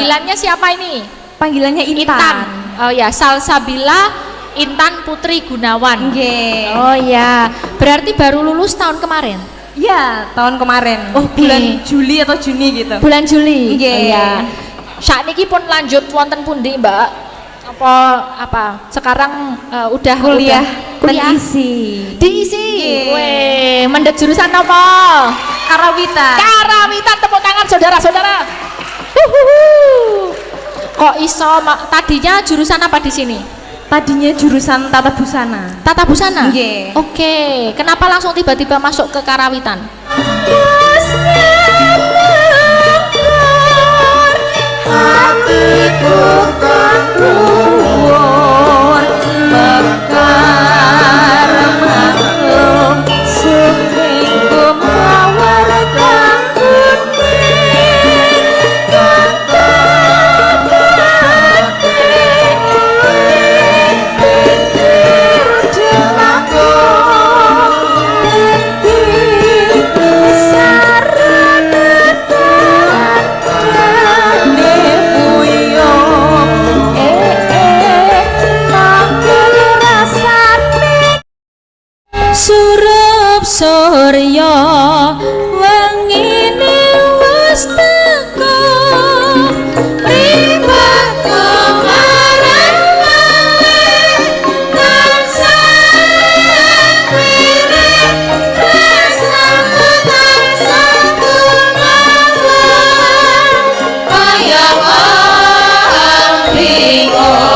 Panggilannya siapa ini? Panggilannya Intan. Oh ya, Salsabila Intan Putri Gunawan. Nggih. Oh ya, berarti baru lulus tahun kemarin. Iya, tahun kemarin. Oke. Bulan Juli atau Juni gitu. Bulan Juli. Nggih. Oh, ya. Sakniki pun lanjut wonten pundi, Mbak? Apa? Sekarang udah kuliah kuliah diisi. Diisi. Nggih. Weh, mendhet jurusan apa? Karawitan. Karawitan, tepuk tangan saudara-saudara. Kok iso tadinya jurusan apa di sini? Tadinya jurusan tata busana. Tata busana? Nggih. Oke, kenapa langsung tiba-tiba masuk ke Karawitan? Hatiku terluar mekar maklum seminggu mewarkan kuning kata pikir jelaku Surup surya wengine wis teko ribatku marang tansah wirid rasaku tansah gumawan kaya wong bingung.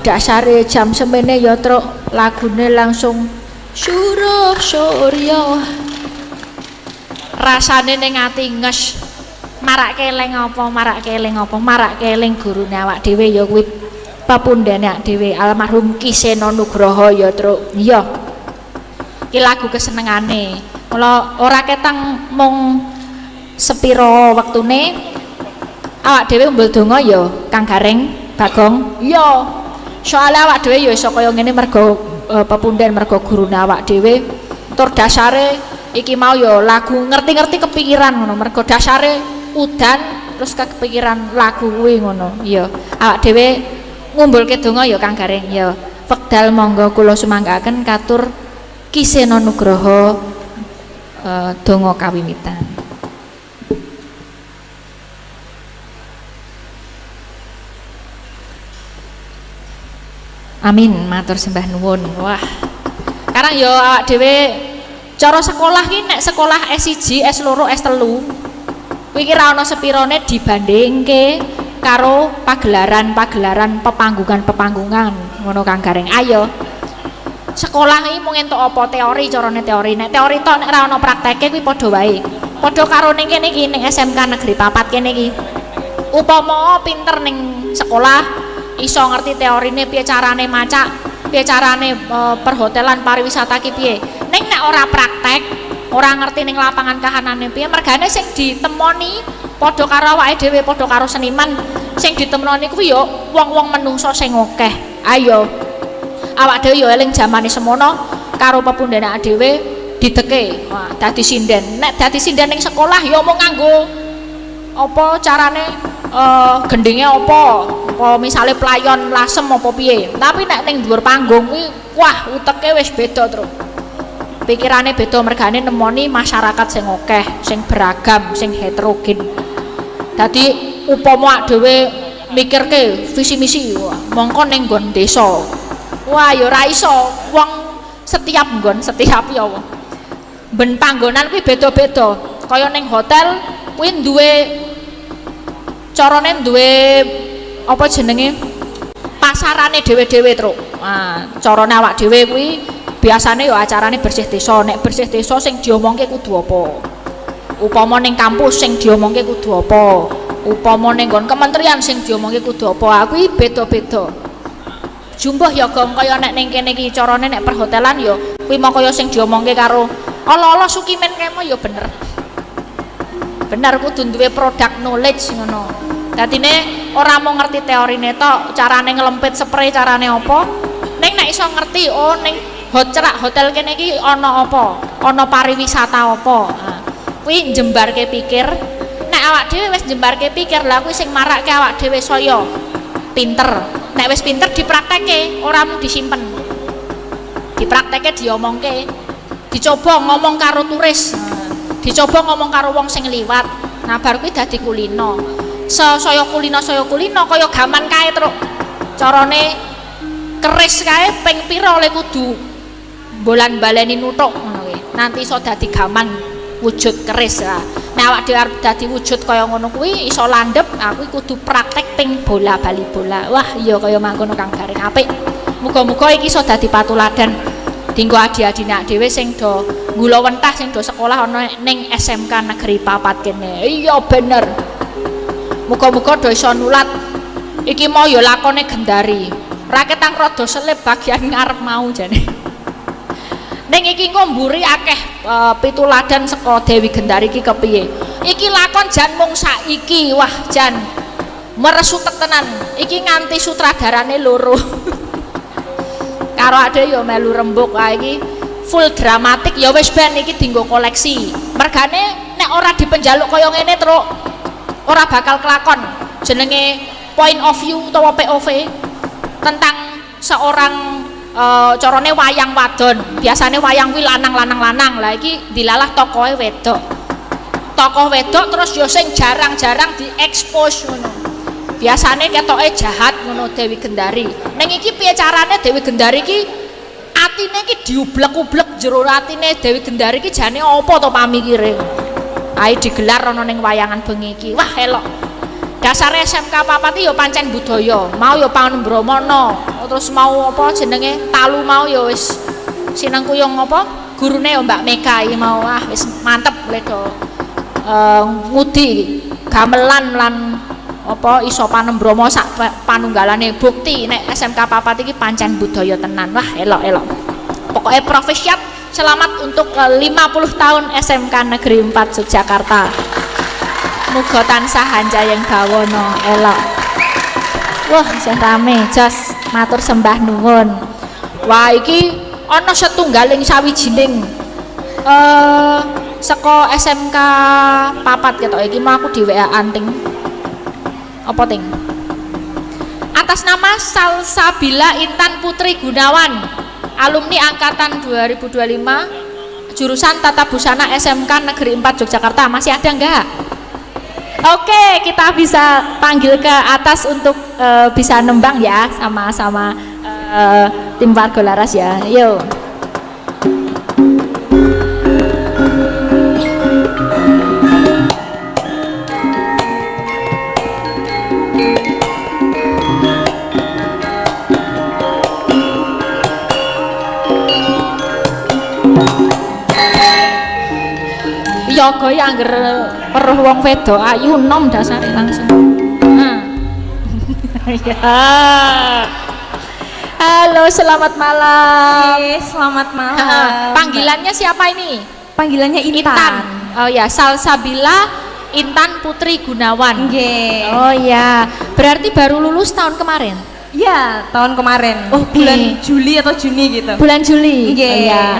Dasare jam semene ya truk lagune langsung surup surya rasane ning ati nges marak keleng apa marak keleng gurune awak dhewe ya kuwi pepundhane awak dhewe almarhum Ki Seno Nugroho ya truk iya iki lagu kesenengane mula ora ketang mung sepiro wektune awak dhewe umbul donga ya Kang Gareng Bagong iya soalnya awak dhewe ya iso kaya ngene mergo pepundhen mergo gurune awak dhewe tur dasare iki mau ya lagu ngerti-ngerti kepikiran ngono mergo dasare udan terus kepikiran lagu kuwi ngono ya awak dhewe ngumbulke donga ya Kang Gareng ya wekdal monggo kula sumanggaken katur Ki Seno Nugroho donga kawiwitan. Amin, matur sembah nuwun. Wah. Sekarang yo awak dhewe cara sekolah ki nek sekolah S1, S2, S3 kuwi ki ra ono sepirone dibandingke karo pagelaran-pagelaran pepanggungan-pepanggungan ngono Kang Gareng. Ayo. Sekolah iki mung entuk apa teori, carane teori. Nek teori tok nek ra ono prakteke kuwi padha wae. Padha karo ning kene iki ning SMK Negeri 4 kene iki. Upama pinter ning sekolah iso ngerti teorine piye carane macak, piye carane perhotelan pariwisata ki piye. Ning nek ora praktek, ora ngerti ning lapangan kahanane piye, mergane sing ditemoni padha karo awake dhewe, padha karo seniman sing ditemoni kuwi yo wong-wong menungso sing akeh. Ayo. Awak dhewe yo eling jamane semono karo pepundhene dhewe dideke. Wah, dadi sinden. Nek dadi sinden ning sekolah yo mung nganggo apa carane gendenge apa misale playon lasem apa piye. Tapi nek ning dhuwur panggung kuwi wah uteke wis beda, Tru. Pikirane beda mergane nemoni masyarakat sing akeh, sing beragam, sing heterogen. Dadi upama dhewe mikirke visi misi mongko ning nggon desa. Wah ya ora iso, wong setiap nggon, setiap ya ben panggonan kuwi beda-beda. Kaya ning hotel kuwi duwe carane duwe apa jenenge pasarane dhewe-dhewe, Truk. Nah, carane awak dhewe kuwi biasane ya acarane bersih desa. Nek bersih desa sing diomongke kudu apa? Upama ning kampus sing diomongke kudu apa? Upama ning nggon kementerian sing diomongke kudu apa? Kuwi beda-beda. Jumbuh ya gong kaya nek ning kene iki carane nek perhotelan ya kuwi mau kaya sing diomongke karo ala-ala Sukimen kemo ya bener. Bener kudu duwe product knowledge ngono. Dadine ora mau ngerti teorine tok, carane ngelempit spray carane apa. Ning nek iso ngerti oh ning hotel kene iki ana apa? Ana pariwisata apa? Nah, kuwi njembarke pikir. Nek awak dhewe wis njembarke pikir, lah kuwi sing marake awak dhewe saya pinter. Nek wis pinter dipraktekke, ora mung disimpen. Dipraktekke diomongke. Dicoba ngomong karo turis. Dicoba ngomong karo wong sing liwat. Nah, bar kuwi dadi kulino. Saya kulino kaya gaman kae, Truk. Carane keris kae ping pira oleh kudu bolan baleni nuthuk ngono kuwi. Nanti iso dadi gaman wujud keris. Nek awak dhewe arep dadi wujud kaya ngono kuwi iso landhep, aku kudu praktek ping bola bali bola. Wah, iya kaya mangkono Kang Gareng apik. Muga-muga iki iso dadi patuladan dinggo adi-adine dhewe sing do gula wentah sing do sekolah ana ning SMK Negeri 4 kene. Iya bener. Muga-muga do iso nulat. Iki mau ya lakone Gendari. Raketang rada selip bagian ngarep mau jane. Ning iki ngomburi akeh pituladan saka Dewi Gendari iki kepiye. Iki lakon jan mung saiki. Wah, jan meresutek tenan. Iki nganti sutradarane loro. Karo ade ya melu rembug. Ah iki full dramatik ya wis ben iki dienggo koleksi. Mergane nek ora dipenjaluk kaya ngene, Truk, ora bakal kelakon. Jenenge point of view utawa POV tentang seorang carane wayang wadon. Biasane wayang kuwi lanang-lanang. Lah iki dilalah tokohe wedok. Tokoh wedok terus yo sing jarang-jarang diekspos ngono. Biasane ketoke jahat ngono Dewi Gendari. Ning iki piye carane Dewi Gendari iki atine iki diublek-ublek jero atine Dewi Gendari iki jane apa to pamikire. Ae digelar ana ning wayangan bengi iki. Wah, elok. Dasare SMK 4 iki yo pancen budaya. Mau yo panembromono. Terus mau apa jenenge talu mau ya wis sineng kuyung apa gurune Mbak Mega iki mau wis mantep ledo ngudi gamelan lan apa iso panembromo sak panunggalane bukti nek SMK 4 iki pancen budaya tenan. Wah elok-elok. Pokoke profesiat selamat untuk 50 tahun SMK Negeri 4 Yogyakarta. Muga tansah hanjayeng bawana elok. Wah, sing rame, jos matur sembah nuwun. Wah, iki ana setunggaling sawijining saka SMK 4 ketok iki mau aku di WA anting. Apa ting? Atas nama Salsabila Intan Putri Gunawan, alumni angkatan 2025, jurusan Tata Busana SMK Negeri 4 Yogyakarta. Masih ada enggak? Oke, kita bisa panggil ke atas untuk bisa nembang ya sama-sama tim warga laras ya. Yuk. Yoga ya angger weruh wong wedok ayu nom dasare langsung. Nah. Ya. Halo, selamat malam. Selamat malam. Panggilannya siapa ini? Panggilannya Intan. Oh ya, Salsabila Intan Putri Gunawan. Nggih. Oh ya, berarti baru lulus tahun kemarin. Ya, tahun kemarin. Oke. Bulan Juli atau Juni gitu. Bulan Juli. Nggih. Oh, ya.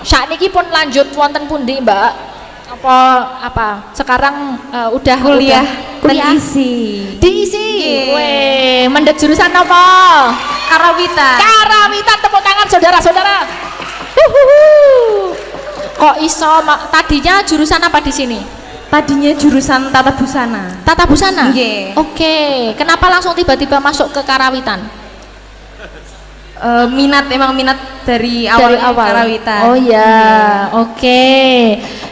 Sakniki pun lanjut wonten pundi, Mbak? Apa sekarang udah Kuliah diisi Nggih. weh mendet jurusan apa? Karawitan, tepuk tangan saudara-saudara. Kok iso tadinya jurusan apa di sini? Tadinya jurusan tata busana. Tata busana? Nggih. Oke, kenapa langsung tiba-tiba masuk ke karawitan? Emang minat dari awal. Karawitan. Oh ya, oke.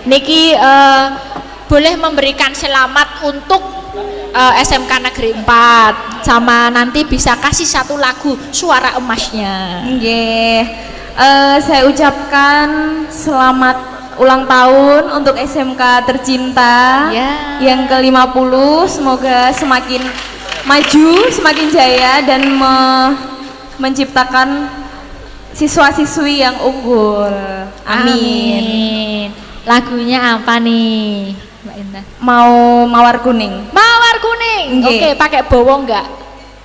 Niki boleh memberikan selamat untuk SMK Negeri 4 sama nanti bisa kasih satu lagu suara emasnya. Nggih. Saya ucapkan selamat ulang tahun untuk SMK tercinta Ya. yang ke-50. Semoga semakin maju, semakin jaya dan menciptakan siswa-siswi yang unggul. Amin. Lagunya apa nih, Mbak Indah? Mau Mawar Kuning. Mawar Kuning. Nggih. Oke, pakai bawa enggak?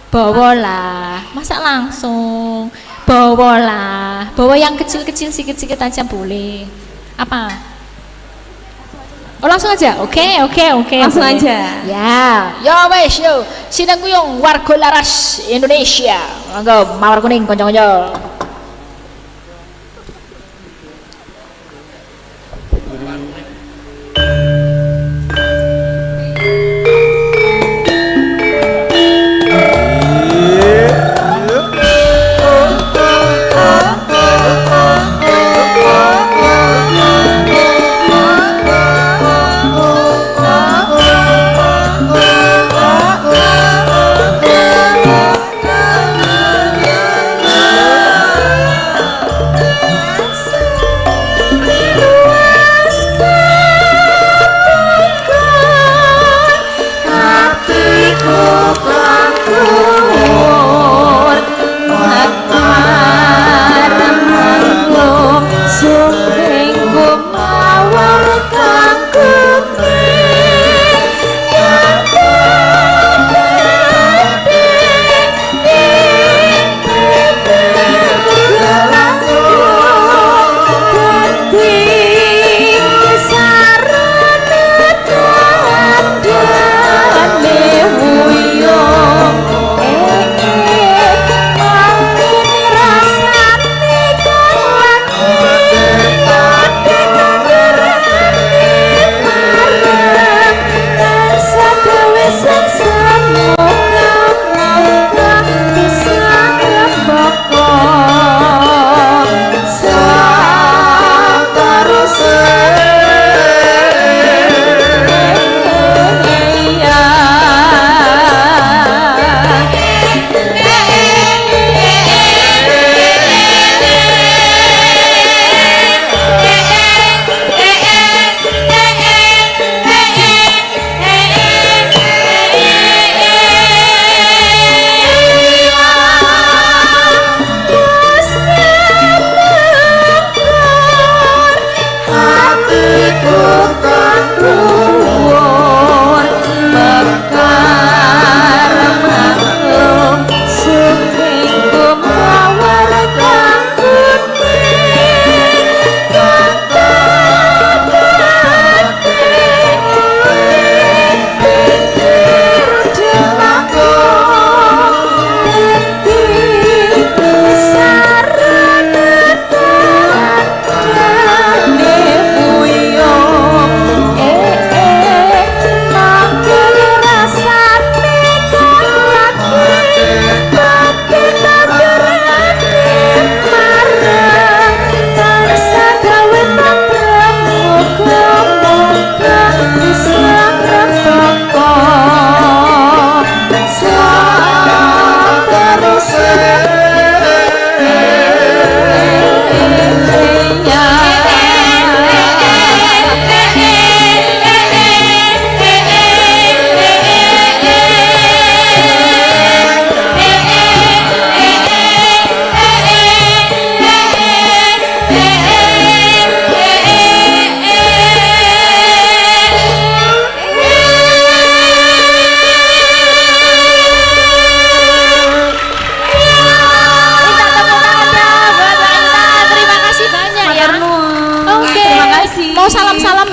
Bawa lah. Masa langsung? Bawa lah. Bawa yang kecil-kecil sikit-sikit aja boleh. Apa? Oh, langsung aja. Oke. Langsung boleh. aja. Ya. Yo wes yo. Sinengkuyung warga laras Indonesia. Monggo Mawar Kuning konco-konco.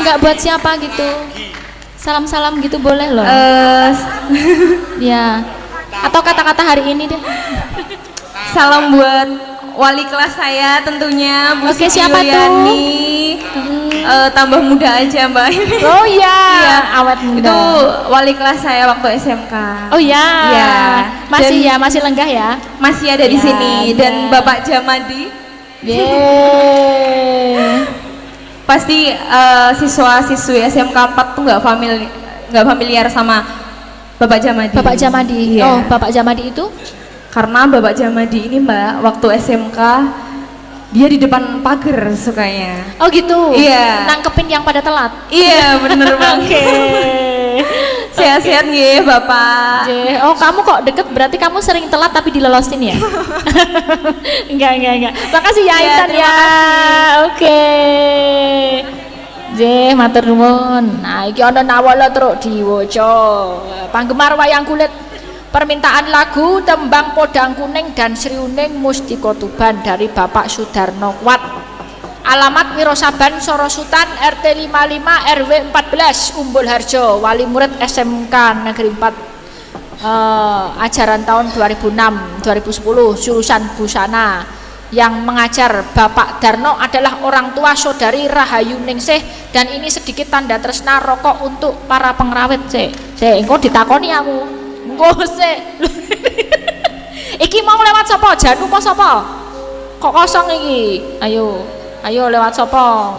nggak buat siapa gitu? Salam-salam gitu boleh loh. Ya. Atau kata-kata hari ini deh. Salam buat wali kelas saya tentunya Bu Oke, Siti siapa Yuliani. Tambah muda aja Mbak. Oh iya, Iya, awet muda. Itu wali kelas saya waktu SMK. Oh iya. Iya. Masih Dan ya, masih lenggah ya. masih ada di Ya, sini dan ya. Bapak Jamadi. Yeay. Pasti siswa-siswi SMK 4 tuh nggak familiar sama Bapak Jamadi. Bapak Jamadi. Iya. Oh, Bapak Jamadi itu? Karena Bapak Jamadi ini Mbak, waktu SMK dia di depan pagar sukanya. Oh gitu. Iya. Nangkepin yang pada telat. Iya bener banget. Oke. Sehat-sehat nggih Bapak. Oh kamu kok deket berarti kamu sering telat tapi dilolosin ya? enggak. Makasih ya Iya, Intan terima ya. Oke. Matur nuwun. Nah iki ana nawala truk diwaca. Panggemar wayang kulit, permintaan lagu Tembang Podang Kuning dan Sriuning Mustika Tuban dari Bapak Sudarno Kuat. Alamat Wirosaban Sorosutan RT 55 RW 14 Umbul Harjo, wali murid SMK Negeri 4 ajaran tahun 2006-2010 jurusan busana. Yang mengajar Bapak Darno adalah orang tua saudari Rahayu Ningsih, dan ini sedikit tanda tresna rokok untuk para pengrawit. Engko ditakoni aku. Engko sik. Iki mau lewat sapa? Janu apa sapa? Kok kosong iki? Ayo lewat sapa?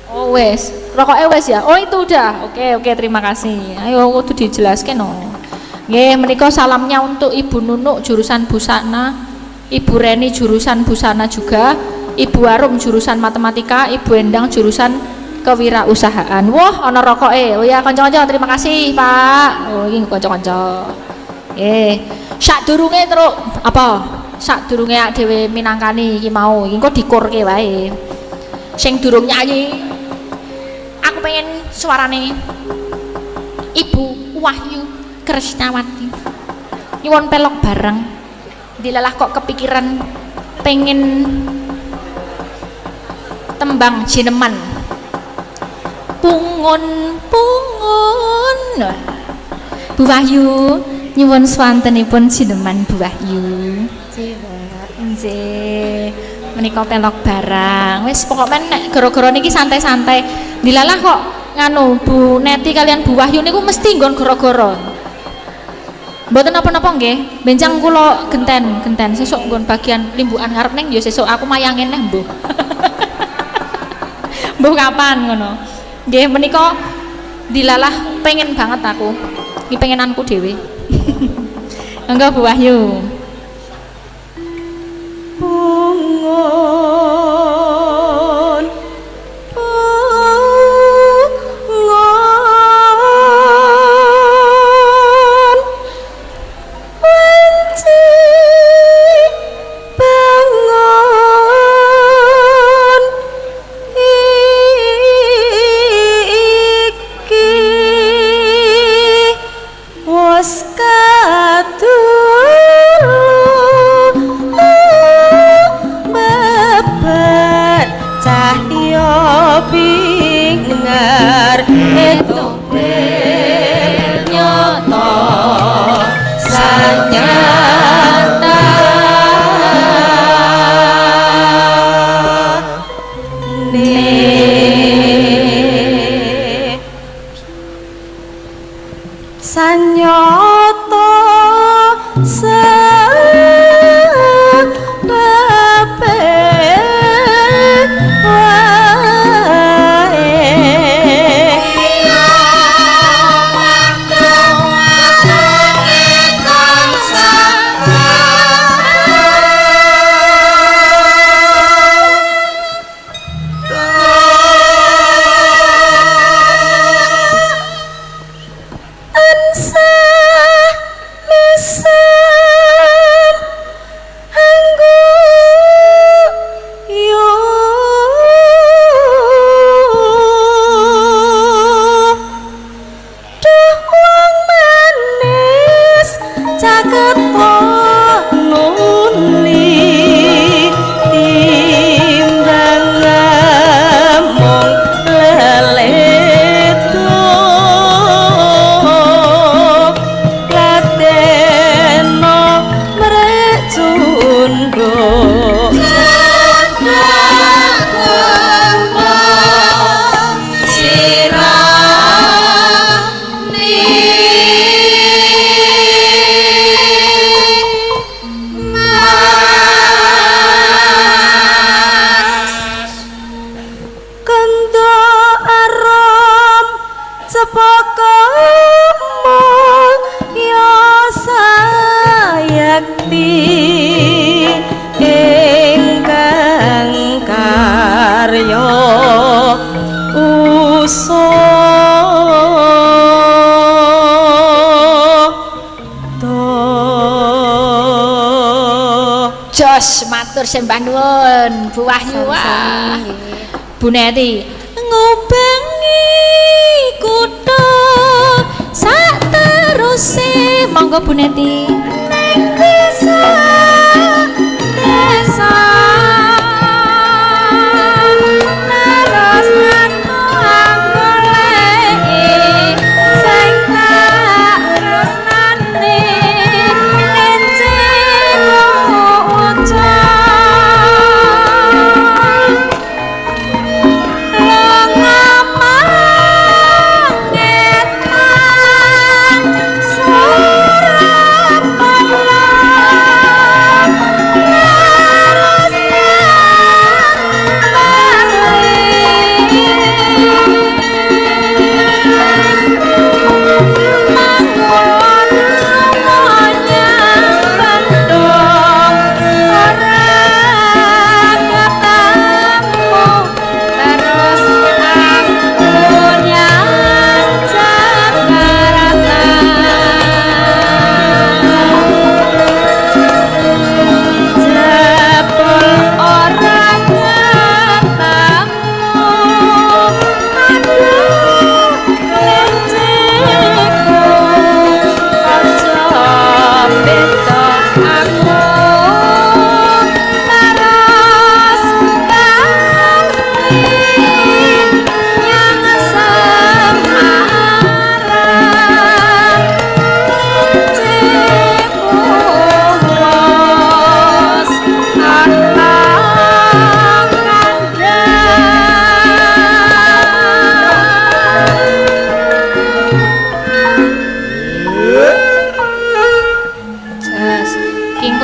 Oh wes, rokoknya wes ya. Oh itu udah. Oke, terima kasih. Ayo kudu dijelaskan no. Nggih, menika salamnya untuk Ibu Nunuk jurusan busana, Ibu Reni jurusan busana juga, Ibu Arum jurusan matematika, Ibu Endang jurusan kewirausahaan. Wah, ana rokoke. Oh ya, kanca-kanca terima kasih, Pak. Oh, iki kanca-kanca. Sadurunge terus apa? Sadurunge dhewe minangkani iki mau, iki engko dikurke wae. Sing durung nyanyi, aku pengen suarane Ibu Wahyu Krisnawati. Nyuwun pelok bareng. Dilalah kok kepikiran pengen tembang jineman. Pungun Bu Wahyu nyuwun swantenipun jineman Bu Wahyu. Nggih. Menika pelok barang. Wis pokoknya nek gara-gara niki santai-santai. Dilalah kok nganu Bu Neti kalian Bu Wahyu niku mesti nggon gara-gara. Mboten napa-napa nggih. Benjang kula genten sesuk nggon bagian limbukan ngarep ning ya sesuk aku mayangin neh mbuh. Mbuh kapan ngono. Nggih menika dilalah pengen banget aku. Iki pengenanku dhewe. Enggak Bu Wahyu. Pungun wenci bangun iki wis katur Jos matur sembah nuwun Bu Wahyu. Wah. Bu Neti ngubengi kutha sak teruse monggo Bu Neti ning desa desa terus aku goleki sing tak tresnani encemu ucap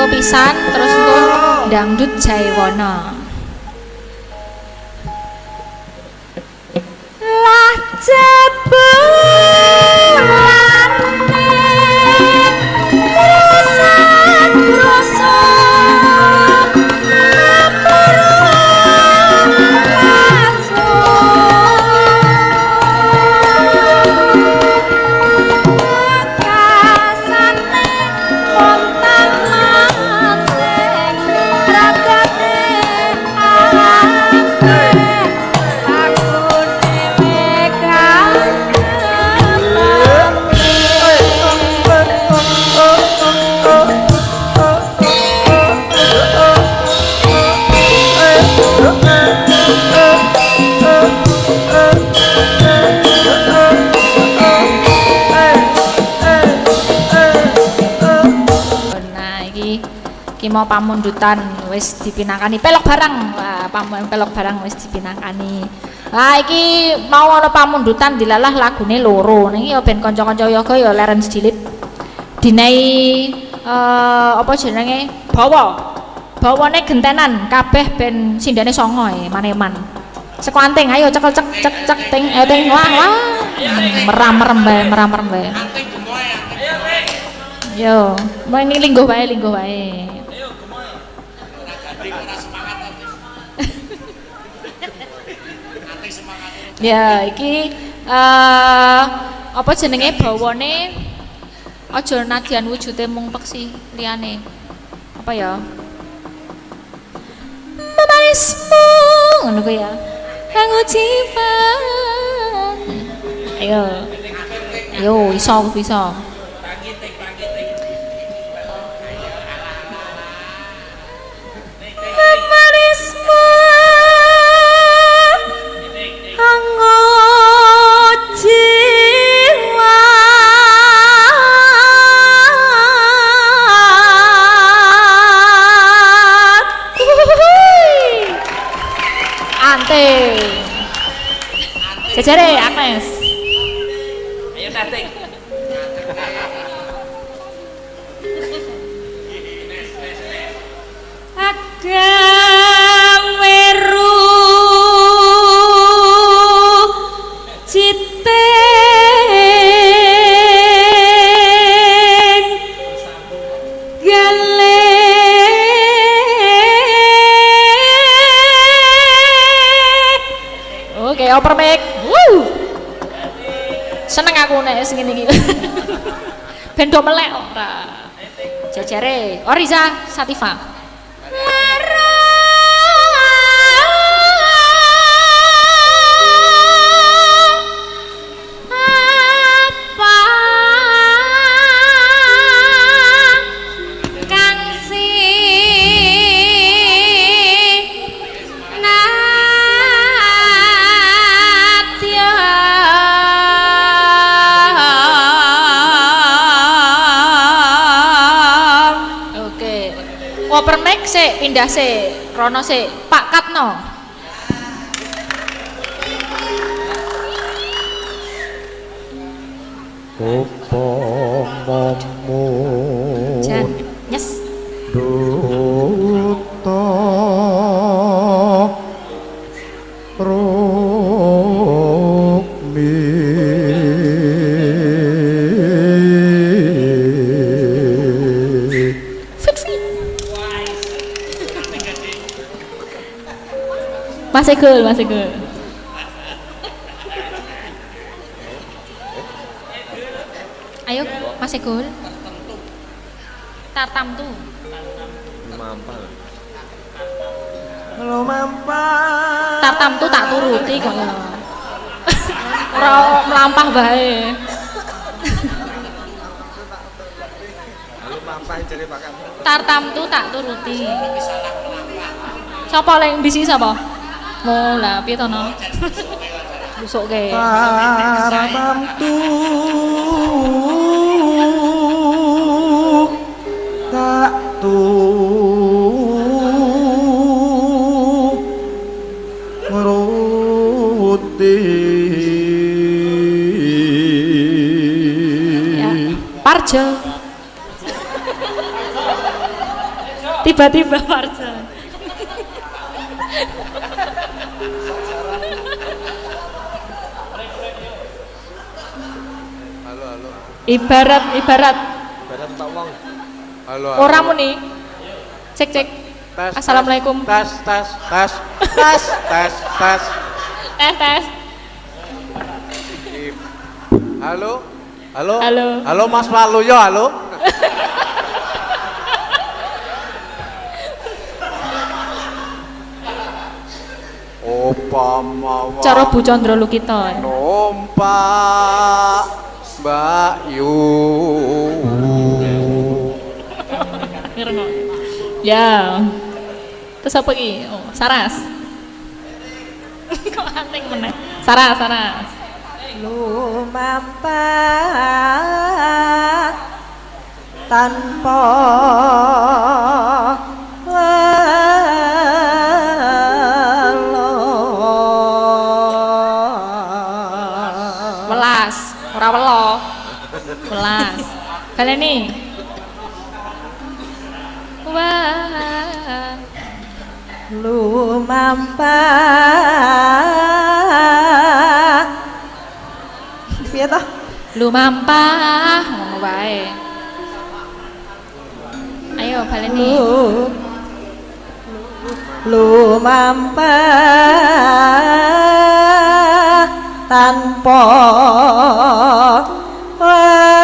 pisan terus pun dangdut Jaiwana lah jebulane rusak rusuk mau pamundutan wis dipinangkani pelok barang. Wah, pelok barang wis dipinangkani. Lah iki mau ana pamundutan dilalah lagune loro. Niki ya ben kanca-kanca yoga ya leren sedilit. Dinehi apa jenenge? Bawane gentenan kabeh ben sindane 9 maneman. Sekuanting ayo cekel cek ting ting wah. Meram-merem bae. Yo, mau ini lingguh bae. Ya, iki apa jenenge bawane aja nadyan wujude mung peksi liyane. Apa ya? Memanismu ngono ku ya. Kang ujiban. Ayo, iso. Jajare Agnes. Ayo testing. Agaweru citeng gale oke oper mic. Seneng aku nek sing ngene iki. Ben do melek ora. Jajare Oriza Sativa. open mic sik, pindah sik. Rono sik, Pak Katno. Upomomu Jan, yes. duta rukmi Fit. Masih cool. Ayo, masih cool. Tartam tuh. Halo mampang Tartam tuh tak turuti kok ya. Ora melampah bae. halo mampang jare pakan Tartam tuh tak turuti. Sapa lek bisi sapa? Oh, lah piye to no? Busukke. para mamtu tak ngeruti Ya, Parjo. Tiba-tiba Parjo. Ibarat Badan Pak Wong. Halo. ora muni. Cek. Tes, Assalamualaikum. Tes. Tes. Halo. Halo. Mas Waluyo, halo. Upama Cara Bu Chandra Lukita. numpak Mbak Yu. Ngerno. Ya. Terus apa iki? Oh, Saras. Kok anting meneh. Saras. Lumampah tanpa Welas, ora welo. Welas. Baleni. Wah. lumampah piye toh Lumampah ngono wae. Ayo baleni. lumampah tanpa welah.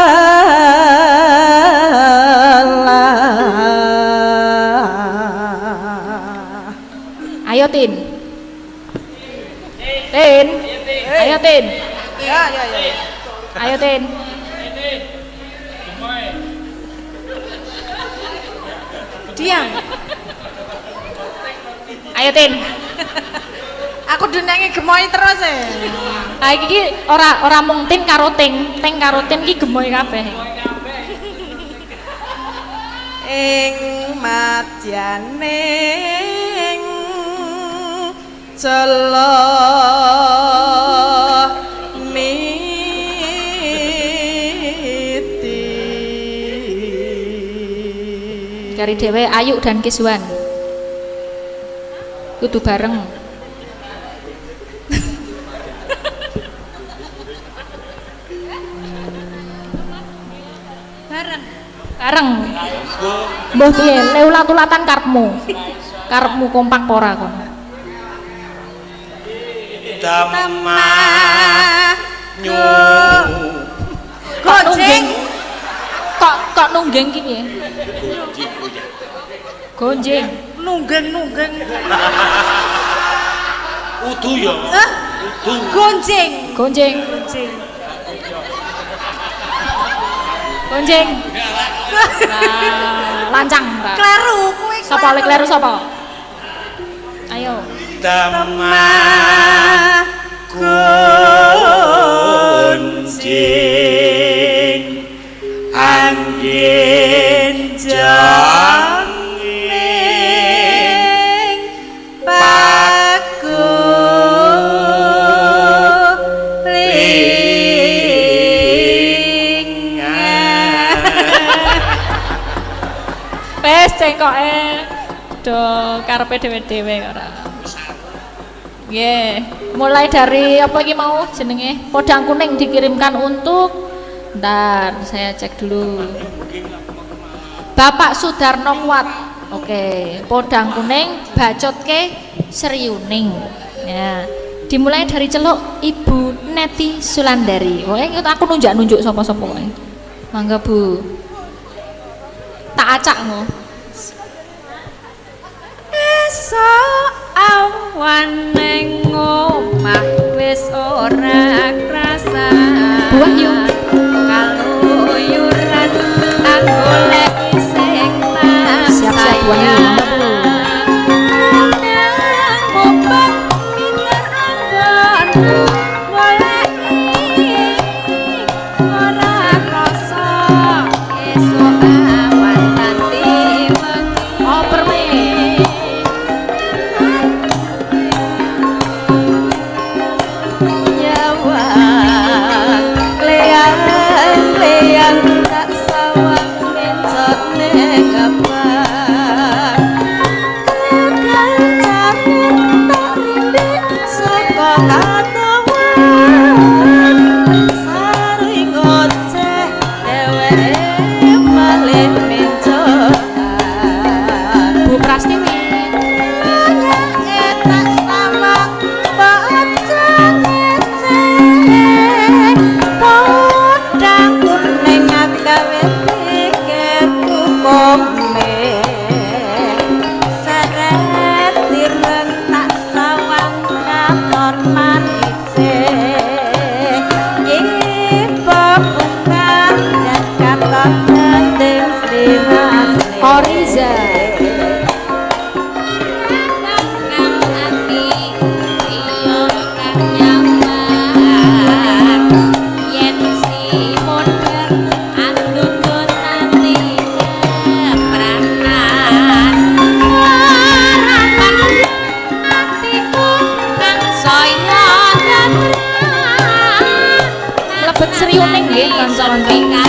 Ayo Tin. Ayo Tin. Ya. Ayo Tin. Diam. Ayo Tin. Aku denenge gemoy terus e. Ah iki ora mung Tin karo Ting karo Tin iki gemoy kabeh. Ing madyaning cela niti Cari dhewe Ayu dan Kiswan. Kudu bareng. Bareng. Mbah piye? Le ulat-ulatan karepmu. Karepmu kompak apa ora kon? tamah nyu Kok gojeng Kok nunggeng ki piye? Gonjing. nunggeng Udu ya. Udu. gonjeng Gonjing. Lancang ta. kleru kowe Sapa lek kleru sapa? Ayo. Tamah gonjeng angin jane Wes cengkoke do karepe dhewe-dhewe ora. Nggih, mulai dari apa iki mau jenenge? Podang kuning dikirimkan untuk bentar, saya cek dulu. Bapak Sudarno Kuat. Oke, podang kuning bacotke Seriuning. Ya. Dimulai dari celuk Ibu Neti Sulandari. Oh, aku nunjuk sapa-sapa wae. Mangga Bu. Tak acakmu. Esok awan ning omah wis ora krasa. Buah yuk. Kaluyuran tak golek sing tak Siap-siap buahnya, Mangga Bu. Mumpung pinter anggonku goleki ora krasa. Esok awan nganti wengi. Oh, permen. Leang tak sawang mencok ning abang kekancanan tak rindik saka katawan sari ngoceh dheweke malih mencokan Bu Prastiwi. tak sawang bocah podang kuning gawe pikirku komeng seret direng tak sawang katon manise ibu bunga dan katon gendeng srimane Oriza. Lebet Seriuning nggih kanca-kanca.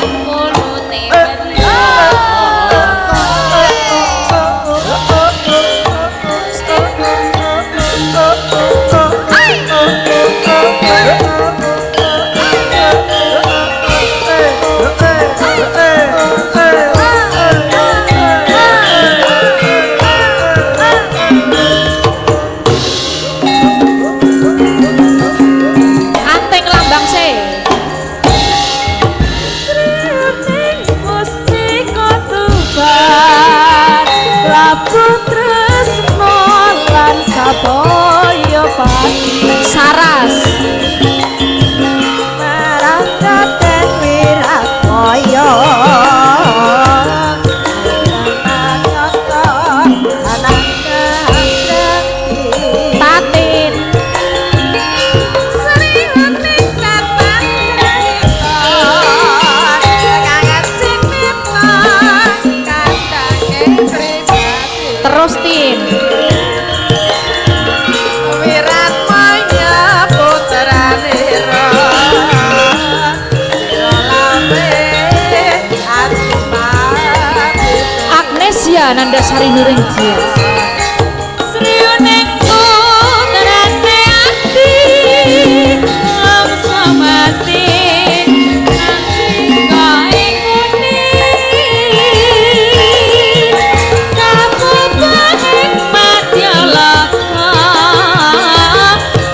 Anting lambang se. Saras. Tatin. Terus Tin. Wirat maya putrane ra sira lambe ati mati Agnesia Nandasari Nuringgia. Sriuning putrane ati langsa mati nanging nguni kabupateng Madyalaka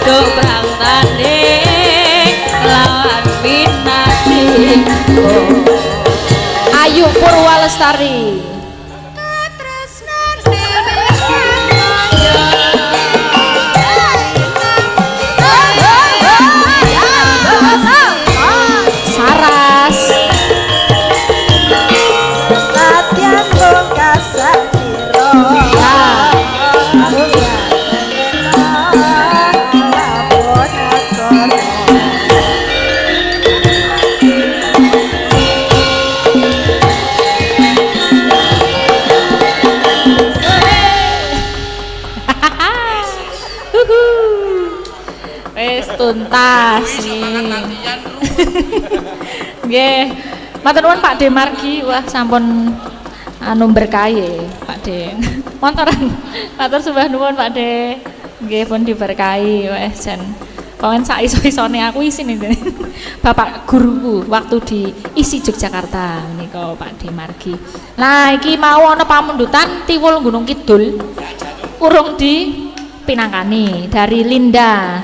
dobrang tanding lawan Winasih Ayu Purwalestari. Saras. Wis tuntas nih. Nggih. Matur nuwun Pak Demargi, wah sampun anu berkahi Pak De. Montoran. Matur sembah nuwun Pak De. Nggih pun diberkahi wes jan. Kongen sak iso-isone aku isin itu. Bapak guruku waktu di isi Yogyakarta menika Pak De Margi. Nah, iki mau ana pamundutan Tiwul Gunung Kidul. Urung di pinangkani dari Linda.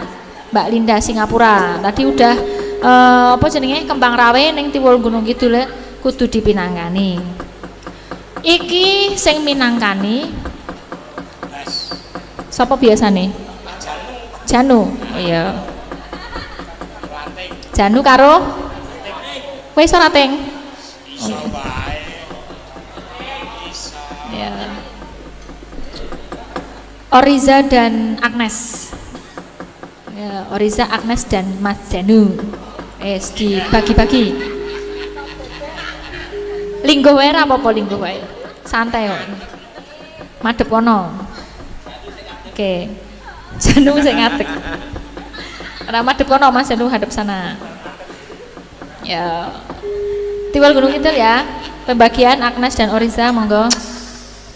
Mbak Linda Singapura. Tadi udah apa jenenge kembang rawe ning Tiwul Gunung Kidul kudu dipinangkani. Iki sing minangkani sapa biasane? Janu. Oh iya. Janu karo kowe iso rating? Iso wae. Ya. Oriza dan Agnes. Ya, Oriza, Agnes dan Mas Janu. Dibagi-bagi. Linggo wae ra apa-apa linggo wae. Santai kok. Madhep kono. Oke. Janu sing ngadeg. Ora madhep kono Mas Janu hadap sana. Ya. Tiwul Gunung Kidul ya. Pembagian Agnes dan Oriza monggo.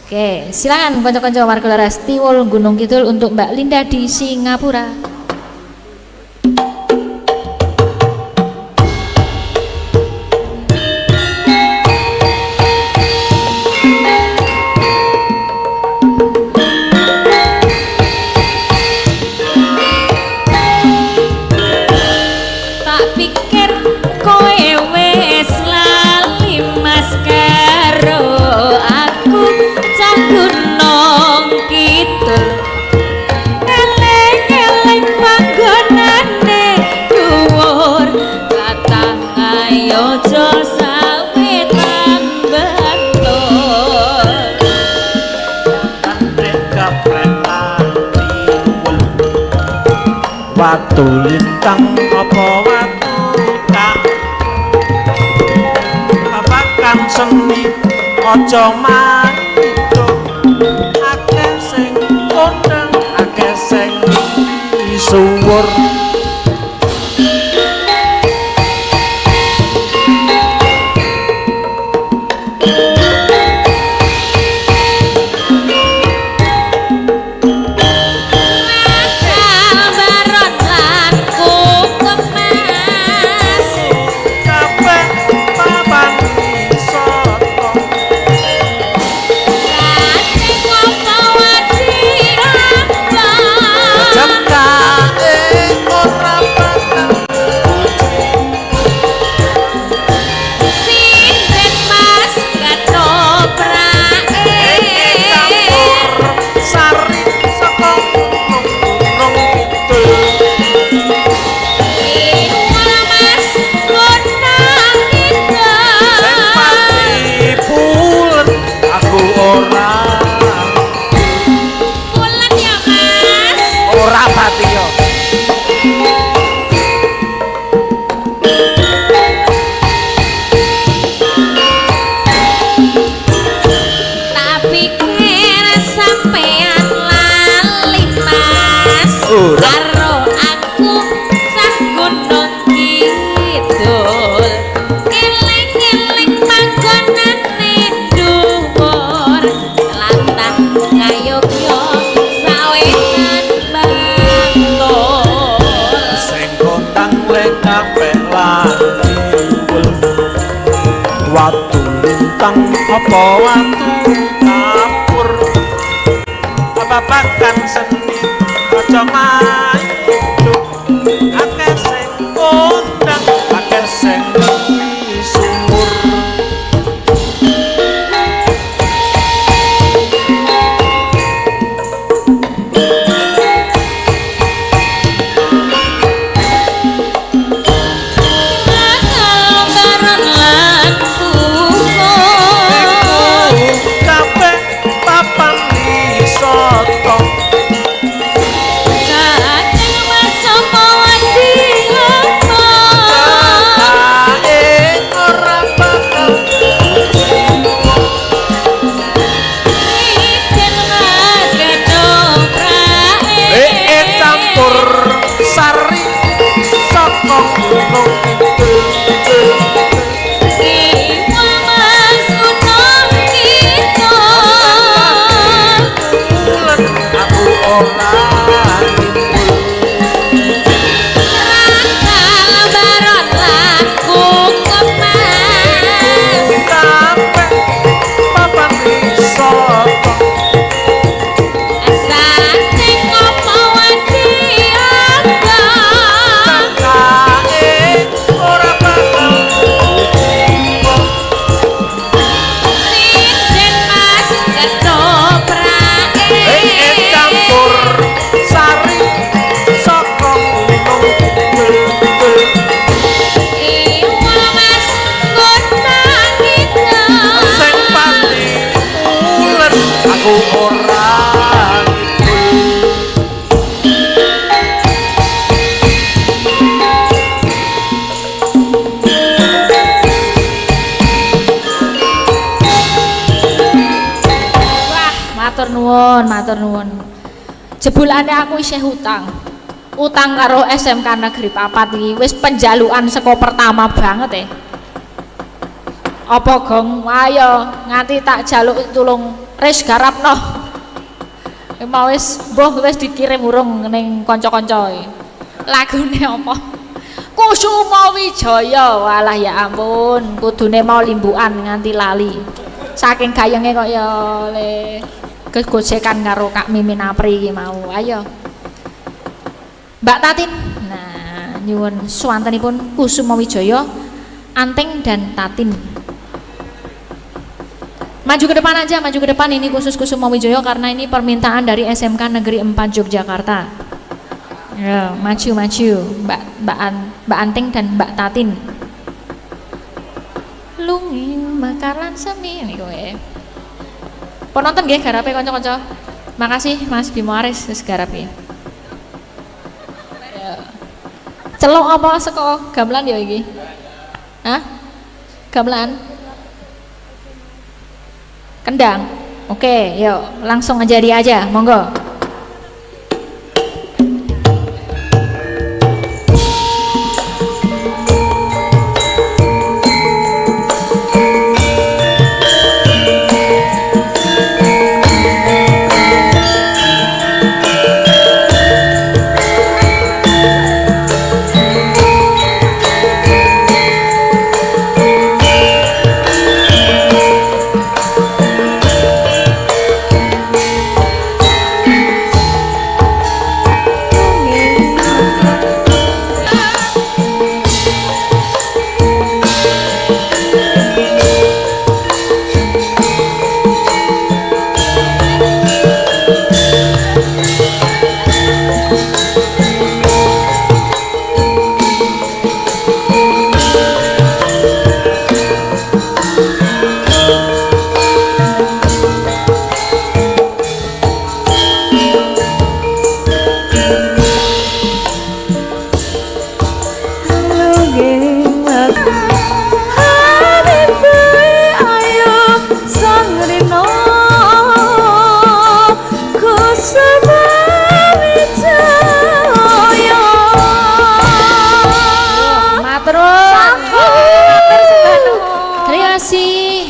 Oke, silakan kanca-kanca warga laras Tiwul Gunung Kidul untuk Mbak Linda di Singapura. Watu lintang apa watu tak babakan seni aja manut akeh sing kondang akeh sing suwur apa watu kapur babakan seni aja manut akeh sing kondang akeh sing suwur Saat aku orang Wah, matur nuwun, matur nuwun. Jebulane aku isih utang. Utang karo SMK Negeri 4 iki wis penjalukan saka pertama banget Apa gong ayo nganti tak jaluk tulung Ris garapno. Mau wis mbuh wis dikirim urung ning kanca-kanca. Lagune apa? Kusuma Wijaya. Walah ya ampun, kudune mau limbukan nganti lali. Saking gayenge kok ya le gegojekan karo Kak Mimin Apri iki mau. Ayo. Mbak Tatin. Nah, nyuwun swantenipun Kusuma Wijaya, Anting dan Tatin. Maju ke depan aja, maju ke depan ini khusus Kusuma Wijaya karena ini permintaan dari SMK Negeri 4 Yogyakarta. Ya, maju Mbak Anting dan Mbak Tatin. Lungin mekaran semi ini kowe. Penonton nggih garape kanca-kanca. Makasih Mas Bimo Aris wis garape. Ya. Celok apa saka gamelan ya iki? Hah? Gamelan? Kendang. Oke, yuk langsung aja monggo.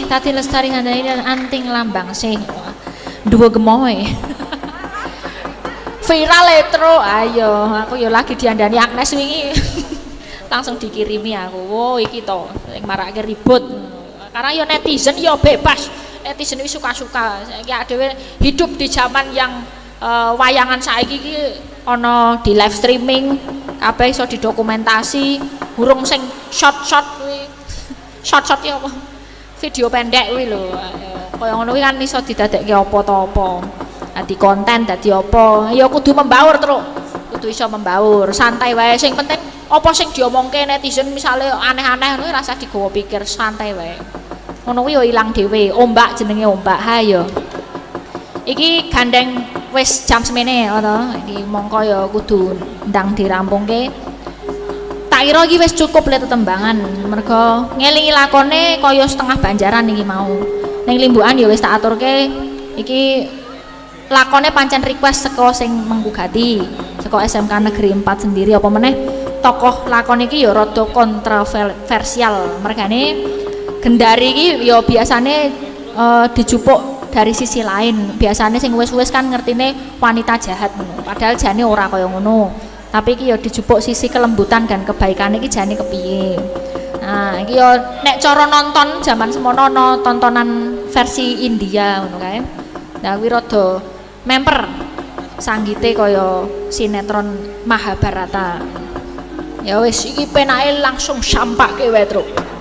Tati Lestari Handayani dan Anting Lambang sih dua gemoy viral etro. Ayo aku yo lagi diandani Agnes wingi langsung dikirimi aku. Wow iki to sing marake ribut karena yo netizen yo bebas, netizen iki suka-suka. Saiki dhewe hidup di zaman yang wayangan saiki iki ana di live streaming kabeh iso didokumentasi. Burung sing shot-shot kuwi shot-shot ya apa video pendek kuwi lho, kaya ngono kuwi kan iso didadekke apa to apa. Dadi konten dadi apa, ya kudu membaur terus. Kudu iso membaur, santai wae. Sing penting apa sing diomongke netizen misale aneh-aneh kuwi rasa digawa pikir, santai wae. Ngono kuwi ya ilang dhewe. Ombak jenenge ombak. Ha ya. Iki gandeng wis jam semene to. Iki mongko ya kudu ndang dirampungke. Tak kira iki wis cukup le tetembangan, mergo ngelingi lakone kaya setengah Banjaran iki mau. Ning limbukan ya wis tak aturke iki lakone pancen request saka sing menggugati, saka SMK Negeri 4 sendiri. Apa meneh tokoh lakon iki ya rada kontroversial. Mergane Gendari iki ya biasane dijupuk dari sisi lain. Biasane sing wis-wis kan ngertine wanita jahat ngono. Padahal jane ora kaya ngono. Tapi iki ya dijupuk sisi kelembutan dan kebaikan iki jane kepiye. Nah, iki ya nek cara nonton zaman semono ana tontonan versi India ngono kae. Nah, kuwi rada memper sanggite kaya sinetron Mahabharata. Ya wis iki penake langsung sampake wae, Truk.